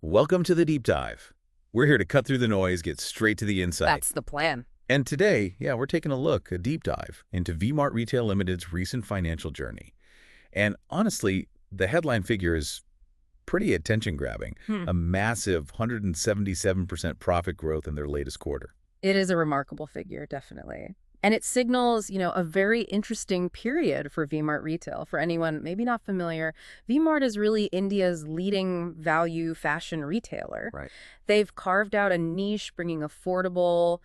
Welcome to the Deep Dive. We're here to cut through the noise, get straight to the insight. That's the plan. And today, we're taking a deep dive, into V-Mart Retail Limited's recent financial journey. And honestly, the headline figure is pretty attention-grabbing, a massive 177% profit growth in their latest quarter. It is a remarkable figure, definitely. And it signals, a very interesting period for V-Mart retail. For anyone maybe not familiar, V-Mart is really India's leading value fashion retailer. Right. They've carved out a niche, bringing affordable,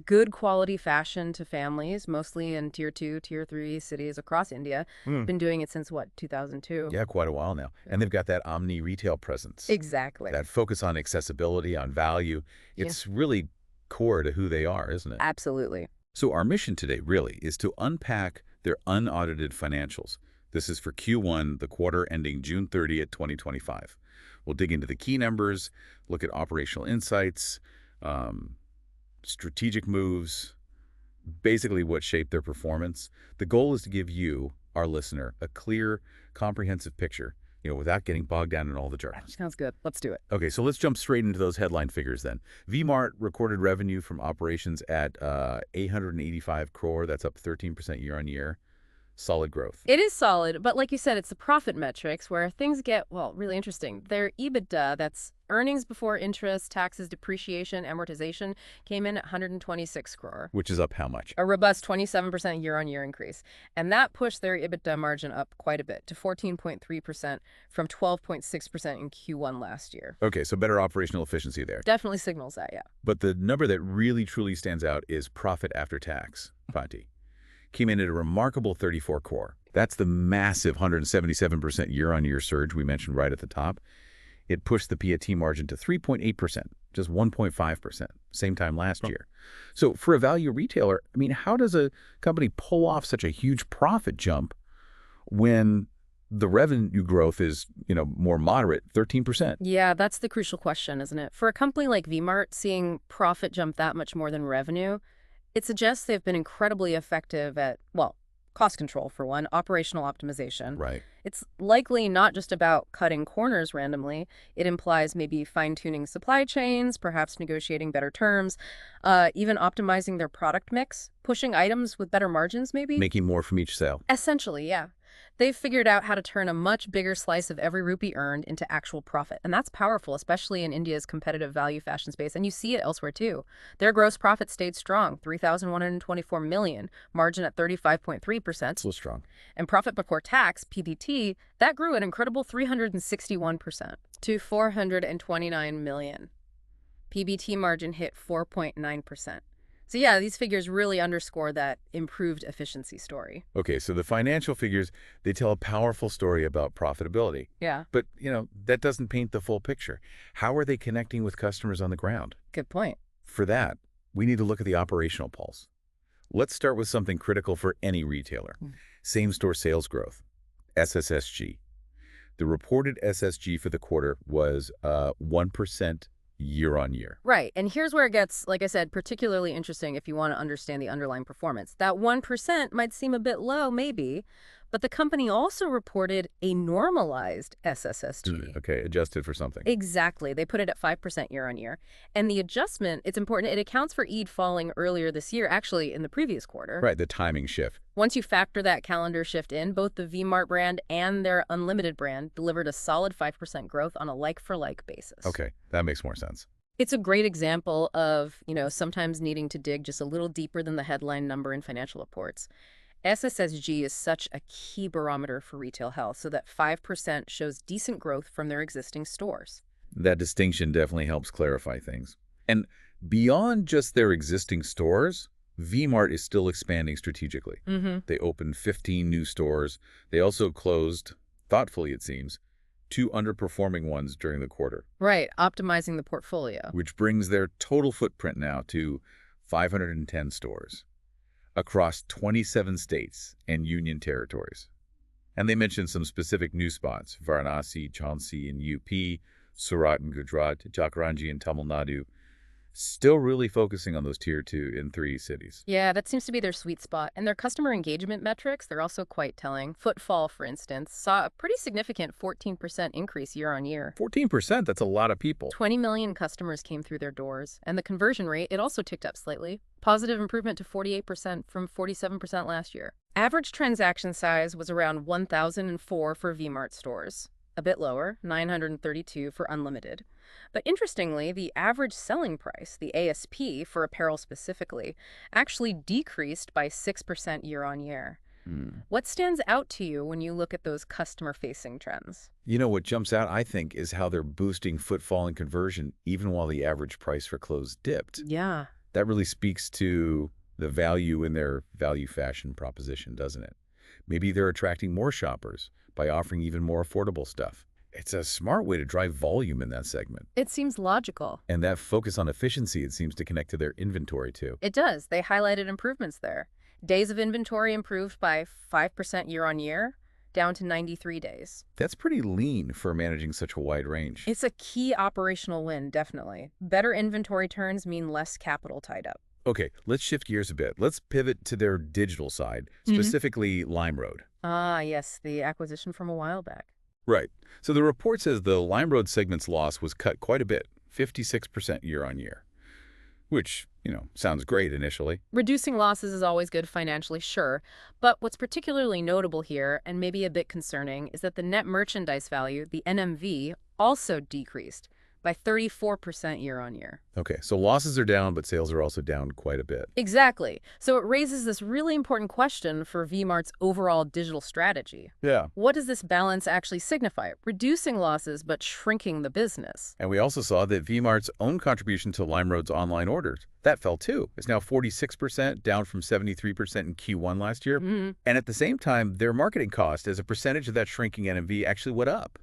good quality fashion to families, mostly in Tier 2, Tier 3 cities across India. Been doing it since, 2002? Yeah, quite a while now. And they've got that omni-retail presence. Exactly. That focus on accessibility, on value. It's really core to who they are, isn't it? Absolutely. So our mission today really is to unpack their unaudited financials. This is for Q1, the quarter ending June 30th, 2025. We'll dig into the key numbers, look at operational insights, strategic moves, basically what shaped their performance. The goal is to give you, our listener, a clear, comprehensive picture, without getting bogged down in all the jargon. Sounds good. Let's do it. Okay, so let's jump straight into those headline figures then. V-Mart recorded revenue from operations at 885 crore. That's up 13% year on year. Solid growth. It is solid, but like you said, it's the profit metrics where things get, really interesting. Their EBITDA, that's earnings before interest, taxes, depreciation, amortization, came in at 126 crore. Which is up how much? A robust 27% year-on-year increase. And that pushed their EBITDA margin up quite a bit to 14.3% from 12.6% in Q1 last year. Okay, so better operational efficiency there. Definitely signals that, yeah. But the number that really truly stands out is profit after tax, Fanti. Came in at a remarkable 34 crore. That's the massive 177% year-on-year surge we mentioned right at the top. It pushed the PAT margin to 3.8%, just 1.5%, same time last year. So for a value retailer, how does a company pull off such a huge profit jump when the revenue growth is, more moderate, 13%? Yeah, that's the crucial question, isn't it? For a company like V-Mart, seeing profit jump that much more than revenue, it suggests they've been incredibly effective at, cost control for one, operational optimization. Right. It's likely not just about cutting corners randomly. It implies maybe fine-tuning supply chains, perhaps negotiating better terms, even optimizing their product mix, pushing items with better margins maybe. Making more from each sale. Essentially, yeah. They've figured out how to turn a much bigger slice of every rupee earned into actual profit. And that's powerful, especially in India's competitive value fashion space. And you see it elsewhere, too. Their gross profit stayed strong, 3,124 million, margin at 35.3%. So strong. And profit before tax, PBT, that grew an incredible 361% to 429 million. PBT margin hit 4.9%. So yeah, these figures really underscore that improved efficiency story. Okay, so the financial figures, they tell a powerful story about profitability. Yeah. But, that doesn't paint the full picture. How are they connecting with customers on the ground? Good point. For that, we need to look at the operational pulse. Let's start with something critical for any retailer. Same-store sales growth, SSSG. The reported SSG for the quarter was 1% year-on-year. Right. And here's where it gets, like I said, particularly interesting if you want to understand the underlying performance. That 1% might seem a bit low, maybe, but the company also reported a normalized SSSG. Okay, adjusted for something. Exactly. They put it at 5% year-on-year. And the adjustment, it's important, it accounts for Eid falling earlier this year, actually in the previous quarter. Right, the timing shift. Once you factor that calendar shift in, both the V-Mart brand and their Unlimited brand delivered a solid 5% growth on a like-for-like basis. Okay, that makes more sense. It's a great example of, sometimes needing to dig just a little deeper than the headline number in financial reports. SSSG is such a key barometer for retail health, so that 5% shows decent growth from their existing stores. That distinction definitely helps clarify things. And beyond just their existing stores, V-Mart is still expanding strategically. They opened 15 new stores. They also closed, thoughtfully it seems, 2 underperforming ones during the quarter. Right, optimizing the portfolio. Which brings their total footprint now to 510 stores across 27 states and union territories. And they mentioned some specific new spots: Varanasi, Jhansi in UP, Surat in Gujarat, Jakranji in Tamil Nadu. Still really focusing on those tier 2 and 3 cities. Yeah, that seems to be their sweet spot. And their customer engagement metrics, they're also quite telling. Footfall, for instance, saw a pretty significant 14% increase year on year. 14%, that's a lot of people. 20 million customers came through their doors, and the conversion rate, it also ticked up slightly. Positive improvement to 48% from 47% last year. Average transaction size was around 1,004 for V-Mart stores. A bit lower, 932 for unlimited. But interestingly, the average selling price, the ASP for apparel specifically, actually decreased by 6% year on year. What stands out to you when you look at those customer-facing trends? You know, what jumps out, I think, is how they're boosting footfall and conversion even while the average price for clothes dipped. Yeah. That really speaks to the value in their value fashion proposition, doesn't it? Maybe they're attracting more shoppers by offering even more affordable stuff. It's a smart way to drive volume in that segment. It seems logical. And that focus on efficiency, it seems to connect to their inventory, too. It does. They highlighted improvements there. Days of inventory improved by 5% year on year, down to 93 days. That's pretty lean for managing such a wide range. It's a key operational win, definitely. Better inventory turns mean less capital tied up. Okay, let's shift gears a bit. Let's pivot to their digital side, specifically LimeRoad. Ah, yes, the acquisition from a while back. Right. So the report says the LimeRoad segment's loss was cut quite a bit, 56% year on year, which, sounds great initially. Reducing losses is always good financially, sure, but what's particularly notable here, and maybe a bit concerning, is that the net merchandise value, the NMV, also decreased by 34% year on year. Okay, so losses are down, but sales are also down quite a bit. Exactly. So it raises this really important question for V-Mart's overall digital strategy. Yeah. What does this balance actually signify? Reducing losses, but shrinking the business. And we also saw that V-Mart's own contribution to LimeRoad's online orders, that fell too. It's now 46%, down from 73% in Q1 last year. And at the same time, their marketing cost as a percentage of that shrinking NMV actually went up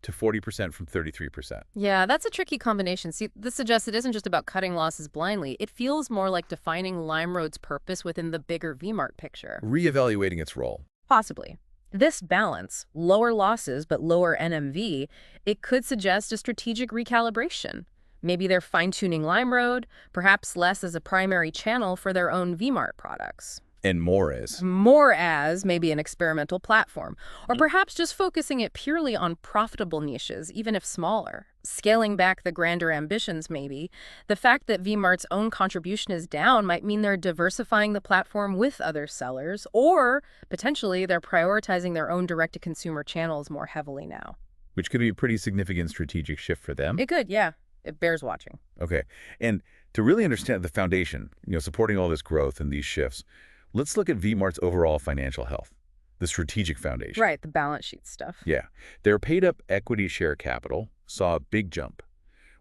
to 40% from 33%. Yeah, that's a tricky combination. See, this suggests it isn't just about cutting losses blindly. It feels more like defining LimeRoad's purpose within the bigger V-Mart picture. Reevaluating its role. Possibly. This balance, lower losses but lower NMV, it could suggest a strategic recalibration. Maybe they're fine-tuning LimeRoad, perhaps less as a primary channel for their own V-Mart products. And more as Maybe an experimental platform, or perhaps just focusing it purely on profitable niches, even if smaller. Scaling back the grander ambitions, maybe. The fact that V-Mart's own contribution is down might mean they're diversifying the platform with other sellers, or potentially they're prioritizing their own direct-to-consumer channels more heavily now. which could be a pretty significant strategic shift for them. It could, yeah. It bears watching. Okay. And to really understand the foundation, supporting all this growth and these shifts, let's look at V-Mart's overall financial health, the strategic foundation. Right, the balance sheet stuff. Yeah. Their paid-up equity share capital saw a big jump.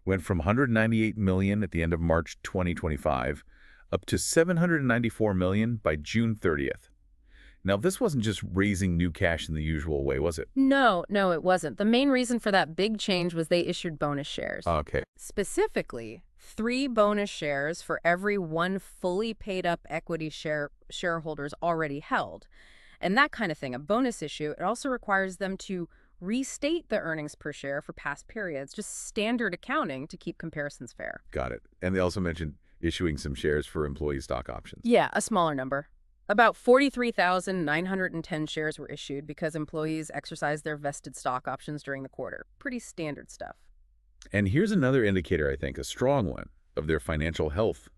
Went from $198 million at the end of March 2025 up to $794 million by June 30th. Now, this wasn't just raising new cash in the usual way, was it? No, it wasn't. The main reason for that big change was they issued bonus shares. Okay. Specifically, 3 bonus shares for every 1 fully paid-up equity shareholders already held. And that kind of thing, a bonus issue, it also requires them to restate the earnings per share for past periods, just standard accounting to keep comparisons fair. Got it. And they also mentioned issuing some shares for employee stock options. Yeah, a smaller number. About 43,910 shares were issued because employees exercised their vested stock options during the quarter. Pretty standard stuff. And here's another indicator, I think, a strong one, of their financial health.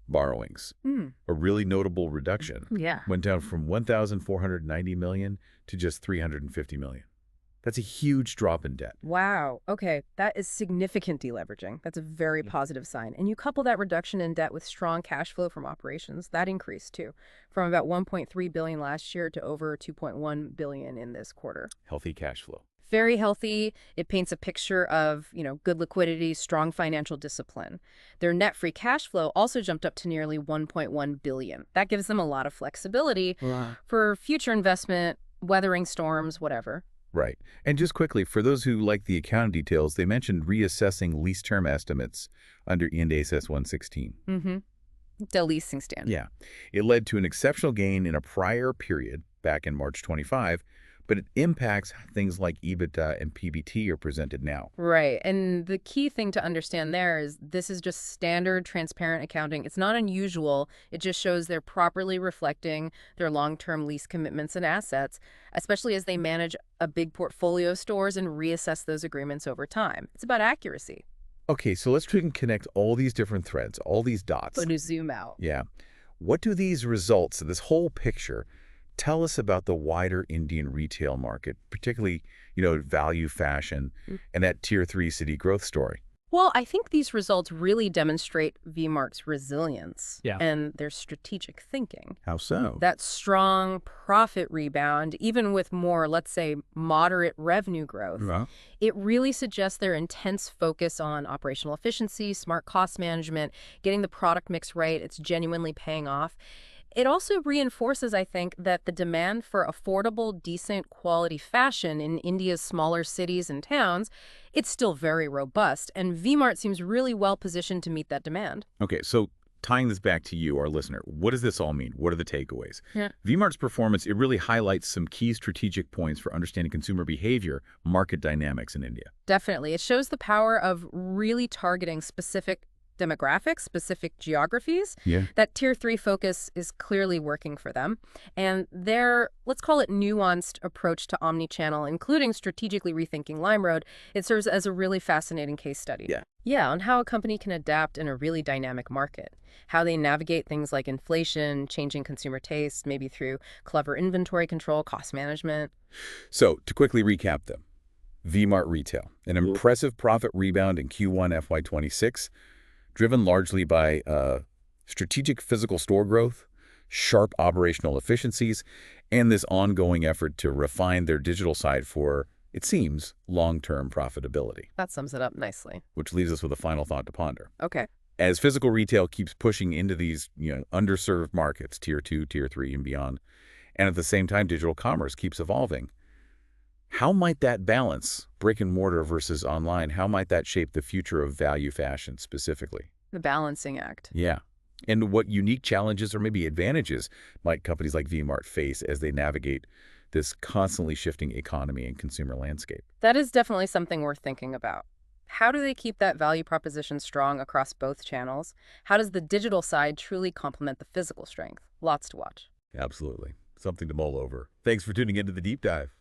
Borrowings. A really notable reduction. Yeah. Went down from $1,490 million to just $350 million. That's a huge drop in debt. Wow. Okay. That is significant deleveraging. That's a very positive sign. And you couple that reduction in debt with strong cash flow from operations, that increased too, from about $1.3 billion last year to over $2.1 billion in this quarter. Healthy cash flow. Very healthy. It paints a picture of, good liquidity, strong financial discipline. Their net free cash flow also jumped up to nearly $1.1 billion. That gives them a lot of flexibility for future investment, weathering storms, whatever. Right. And just quickly, for those who like the accounting details, they mentioned reassessing lease term estimates under IND AS 116. The leasing standard. Yeah. It led to an exceptional gain in a prior period, back in March 25, but it impacts how things like EBITDA and PBT are presented now. Right. And the key thing to understand there is this is just standard transparent accounting. It's not unusual. It just shows they're properly reflecting their long-term lease commitments and assets, especially as they manage a big portfolio of stores and reassess those agreements over time. It's about accuracy. Okay, so let's try and connect all these different threads, all these dots. But to zoom out. Yeah. What do these results, this whole picture, tell us about the wider Indian retail market, particularly, value fashion and that Tier 3 city growth story? Well, I think these results really demonstrate V-Mart's resilience Yeah. and their strategic thinking. How so? That strong profit rebound, even with more, let's say, moderate revenue growth, Well, it really suggests their intense focus on operational efficiency, smart cost management, getting the product mix right. It's genuinely paying off. It also reinforces, I think, that the demand for affordable, decent quality fashion in India's smaller cities and towns, it's still very robust, and V-Mart seems really well positioned to meet that demand. okay, so tying this back to you, our listener, what does this all mean? What are the takeaways? Yeah. V-Mart's performance, it really highlights some key strategic points for understanding consumer behavior, market dynamics in India. Definitely. It shows the power of really targeting specific demographics, specific geographies. Yeah. That Tier 3 focus is clearly working for them. And their, let's call it nuanced approach to omnichannel, including strategically rethinking LimeRoad, it serves as a really fascinating case study. Yeah. Yeah, on how a company can adapt in a really dynamic market, how they navigate things like inflation, changing consumer tastes, maybe through clever inventory control, cost management. So, to quickly recap them, V-Mart Retail, an impressive profit rebound in Q1 FY26, driven largely by strategic physical store growth, sharp operational efficiencies, and this ongoing effort to refine their digital side for, it seems, long-term profitability. That sums it up nicely. Which leaves us with a final thought to ponder. Okay. As physical retail keeps pushing into these underserved markets, Tier 2, Tier 3, and beyond, and at the same time digital commerce keeps evolving, how might that balance, brick and mortar versus online, how might that shape the future of value fashion specifically? The balancing act. Yeah. And what unique challenges or maybe advantages might companies like V-Mart face as they navigate this constantly shifting economy and consumer landscape? That is definitely something worth thinking about. How do they keep that value proposition strong across both channels? How does the digital side truly complement the physical strength? Lots to watch. Absolutely. Something to mull over. Thanks for tuning into the Deep Dive.